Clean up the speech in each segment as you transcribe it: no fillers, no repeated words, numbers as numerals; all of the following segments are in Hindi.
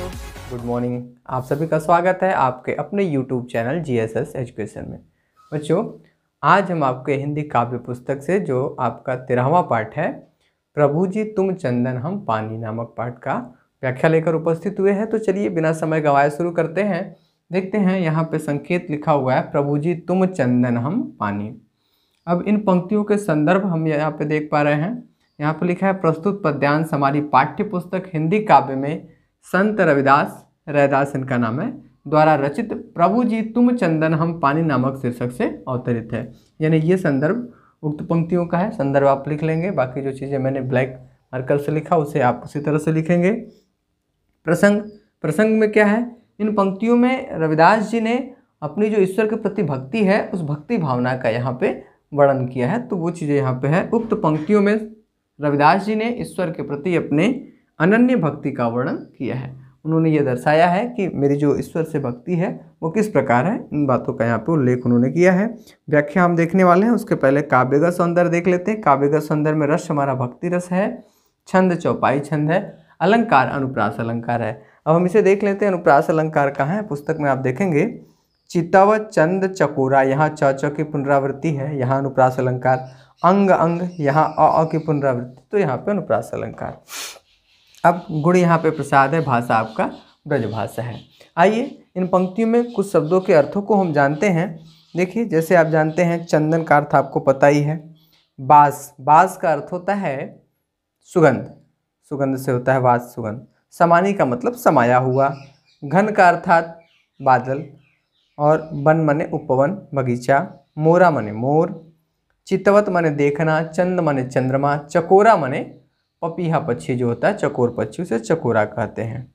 Good morning. आप सभी का स्वागत है आपके अपने यूट्यूब चैनल जीएसएस एजुकेशन में। बच्चों, आज हम आपके हिंदी काव्य पुस्तक से जो आपका 13वां पाठ है, प्रभु जी तुम चंदन हम पानी नामक पाठ का व्याख्या लेकर उपस्थित हुए हैं। तो चलिए बिना समय गंवाए शुरू करते हैं। देखते हैं, यहाँ पे संकेत लिखा हुआ है, प्रभु जी तुम चंदन हम पानी। अब इन पंक्तियों के संदर्भ हम यहाँ पे देख पा रहे हैं। यहाँ पे लिखा है, प्रस्तुत पद्यांश हमारी पाठ्य पुस्तक हिंदी काव्य में संत रैदास इनका नाम है, द्वारा रचित प्रभु जी तुम चंदन हम पानी नामक शीर्षक से अवतरित है। यानी ये संदर्भ उक्त पंक्तियों का है। संदर्भ आप लिख लेंगे, बाकी जो चीज़ें मैंने ब्लैक मार्कर से लिखा उसे आप उसी तरह से लिखेंगे। प्रसंग में क्या है, इन पंक्तियों में रविदास जी ने अपनी जो ईश्वर के प्रति भक्ति है उस भक्ति भावना का यहाँ पे वर्णन किया है। तो वो चीज़ें यहाँ पे है। उक्त पंक्तियों में रविदास जी ने ईश्वर के प्रति अपने अनन्य भक्ति का वर्णन किया है। उन्होंने ये दर्शाया है कि मेरी जो ईश्वर से भक्ति है वो किस प्रकार है, इन बातों का यहाँ पे उल्लेख उन्होंने किया है। व्याख्या हम देखने वाले हैं, उसके पहले काव्यगत सौंदर्य देख लेते हैं। काव्यगत सौंदर्य में रस हमारा भक्ति रस है, छंद चौपाई छंद है, अलंकार अनुप्रास अलंकार है। अब हम इसे देख लेते हैं, अनुप्रास अलंकार कहाँ है। पुस्तक में आप देखेंगे चितव चंद चकोरा, यहाँ च की पुनरावृत्ति है, यहाँ अनुप्रास अलंकार। अंग अंग, यहाँ अ की पुनरावृत्ति, तो यहाँ पे अनुप्रास अलंकार। अब गुण यहाँ पे प्रसाद है, भाषा आपका ब्रज भाषा है। आइए इन पंक्तियों में कुछ शब्दों के अर्थों को हम जानते हैं। देखिए, जैसे आप जानते हैं चंदन का अर्थ आपको पता ही है। बास का अर्थ होता है सुगंध, सुगंध से होता है बास सुगंध। समानी का मतलब समाया हुआ। घन का अर्थात बादल, और वन मने उपवन बगीचा, मोरा मने मोर, चितवत मने देखना, चंद मने चंद्रमा, चकोरा मने पपीहा पक्षी जो होता है चकोर पक्षी, उसे चकोरा कहते हैं।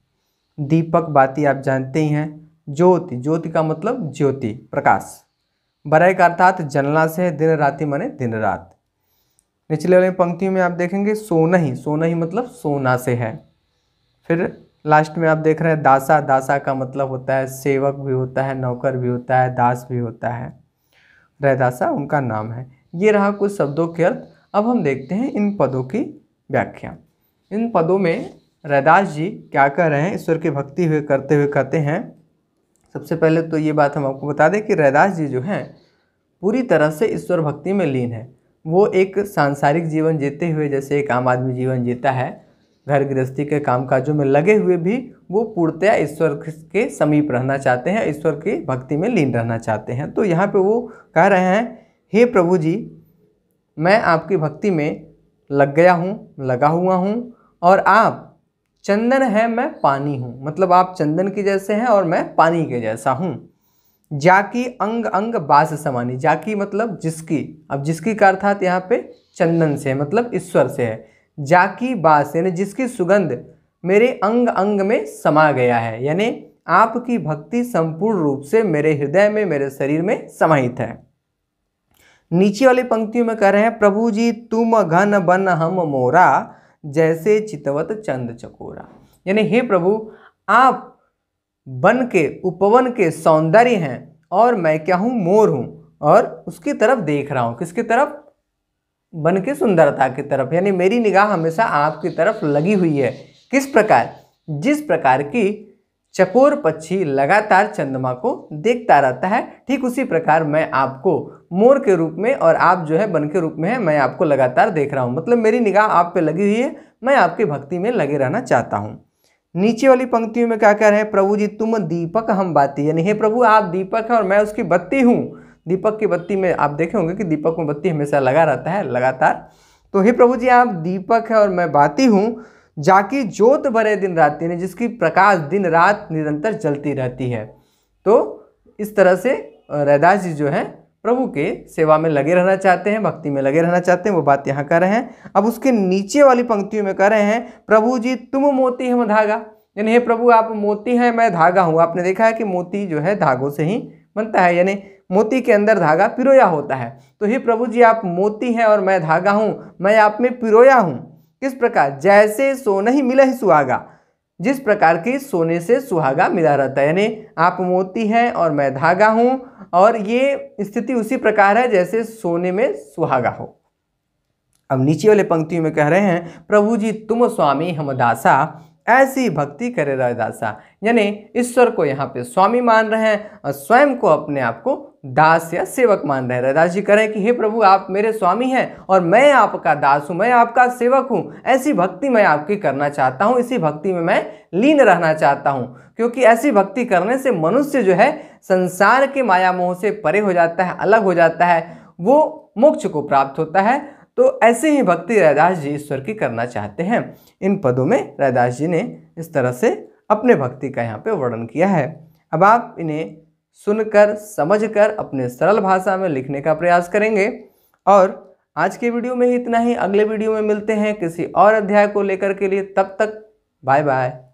दीपक बाती आप जानते ही हैं। ज्योति, ज्योति का मतलब ज्योति प्रकाश। बरय का अर्थात जलना से, दिन राति मने दिन रात। निचले वाली पंक्ति में आप देखेंगे सोनही, सोनही मतलब सोना से है। फिर लास्ट में आप देख रहे हैं दासा, दासा का मतलब होता है सेवक भी होता है, नौकर भी होता है, दास भी होता है। रैदासा उनका नाम है। ये रहा कुछ शब्दों के अर्थ। अब हम देखते हैं इन पदों की व्याख्या। इन पदों में रैदास जी क्या कह रहे हैं, ईश्वर की भक्ति हुए करते हुए कहते हैं। सबसे पहले तो ये बात हम आपको बता दें कि रैदास जी जो हैं पूरी तरह से ईश्वर भक्ति में लीन है। वो एक सांसारिक जीवन जीते हुए जैसे एक आम आदमी जीवन जीता है, घर गृहस्थी के कामकाजों में लगे हुए भी वो पूर्णतया ईश्वर के समीप रहना चाहते हैं, ईश्वर की भक्ति में लीन रहना चाहते हैं। तो यहाँ पे वो कह रहे हैं, हे प्रभु जी मैं आपकी भक्ति में लग गया हूँ, लगा हुआ हूँ, और आप चंदन है मैं पानी हूँ। मतलब आप चंदन के जैसे हैं और मैं पानी के जैसा हूँ। जाकी अंग अंग बास समानी, जाकी मतलब जिसकी। अब जिसकी का अर्थात यहाँ पे चंदन से है, मतलब ईश्वर से है। जाकी बास यानी जिसकी सुगंध मेरे अंग अंग में समा गया है, यानी आपकी भक्ति संपूर्ण रूप से मेरे हृदय में, मेरे शरीर में समाहित है। नीचे वाली पंक्तियों में कह रहे हैं, प्रभु जी तुम घन बन हम मोरा, जैसे चितवत चंद चकोरा। यानी हे प्रभु आप वन के उपवन के सौंदर्य हैं और मैं क्या हूँ, मोर हूँ, और उसकी तरफ देख रहा हूँ। किसकी तरफ? वन की सुंदरता की तरफ। यानी मेरी निगाह हमेशा आपकी तरफ लगी हुई है। किस प्रकार? जिस प्रकार की चकोर पक्षी लगातार चंद्रमा को देखता रहता है, ठीक उसी प्रकार मैं आपको मोर के रूप में और आप जो है वन के रूप में है, मैं आपको लगातार देख रहा हूँ। मतलब मेरी निगाह आप पे लगी हुई है, मैं आपकी भक्ति में लगे रहना चाहता हूँ। नीचे वाली पंक्तियों में क्या कह रहे हैं, प्रभु जी तुम दीपक हम बाती, यानी हे प्रभु आप दीपक है और मैं उसकी बत्ती हूँ। दीपक की बत्ती में आप देखे होंगे कि दीपक में बत्ती हमेशा लगा रहता है लगातार। तो हे प्रभु जी आप दीपक है और मैं बाती हूँ। जाकी ज्योत भरे दिन रात, यानी जिसकी प्रकाश दिन रात निरंतर जलती रहती है। तो इस तरह से रैदास जी जो है प्रभु के सेवा में लगे रहना चाहते हैं, भक्ति में लगे रहना चाहते हैं, वो बात यहाँ कर रहे हैं। अब उसके नीचे वाली पंक्तियों में कह रहे हैं, प्रभु जी तुम मोती हम धागा, यानी हे प्रभु आप मोती हैं मैं धागा हूँ। आपने देखा है कि मोती जो है धागों से ही बनता है, यानी मोती के अंदर धागा पिरोया होता है। तो हे प्रभु जी आप मोती हैं और मैं धागा हूँ, मैं आप में पिरोया हूँ। किस प्रकार? जैसे सोना ही मिला ही सुहागा, जिस प्रकार की सोने से सुहागा मिला रहता है। यानी आप मोती हैं और मैं धागा हूँ, और ये स्थिति उसी प्रकार है जैसे सोने में सुहागा हो। अब नीचे वाले पंक्ति में कह रहे हैं, प्रभु जी तुम स्वामी हम दासा, ऐसी भक्ति करे रविदासा। यानी ईश्वर को यहाँ पे स्वामी मान रहे हैं और स्वयं को अपने आप को दास या सेवक मान रहे हैं। रविदास जी कह रहे हैं कि हे प्रभु, आप मेरे स्वामी हैं और मैं आपका दास हूँ, मैं आपका सेवक हूँ। ऐसी भक्ति मैं आपकी करना चाहता हूँ, इसी भक्ति में मैं लीन रहना चाहता हूँ, क्योंकि ऐसी भक्ति करने से मनुष्य जो है संसार के माया मोह से परे हो जाता है, अलग हो जाता है, वो मोक्ष को प्राप्त होता है। तो ऐसे ही भक्ति रविदास जी ईश्वर की करना चाहते हैं। इन पदों में रविदास जी ने इस तरह से अपने भक्ति का यहाँ पे वर्णन किया है। अब आप इन्हें सुनकर समझकर अपने सरल भाषा में लिखने का प्रयास करेंगे। और आज के वीडियो में ही इतना ही। अगले वीडियो में मिलते हैं किसी और अध्याय को लेकर के लिए। तब तक बाय बाय।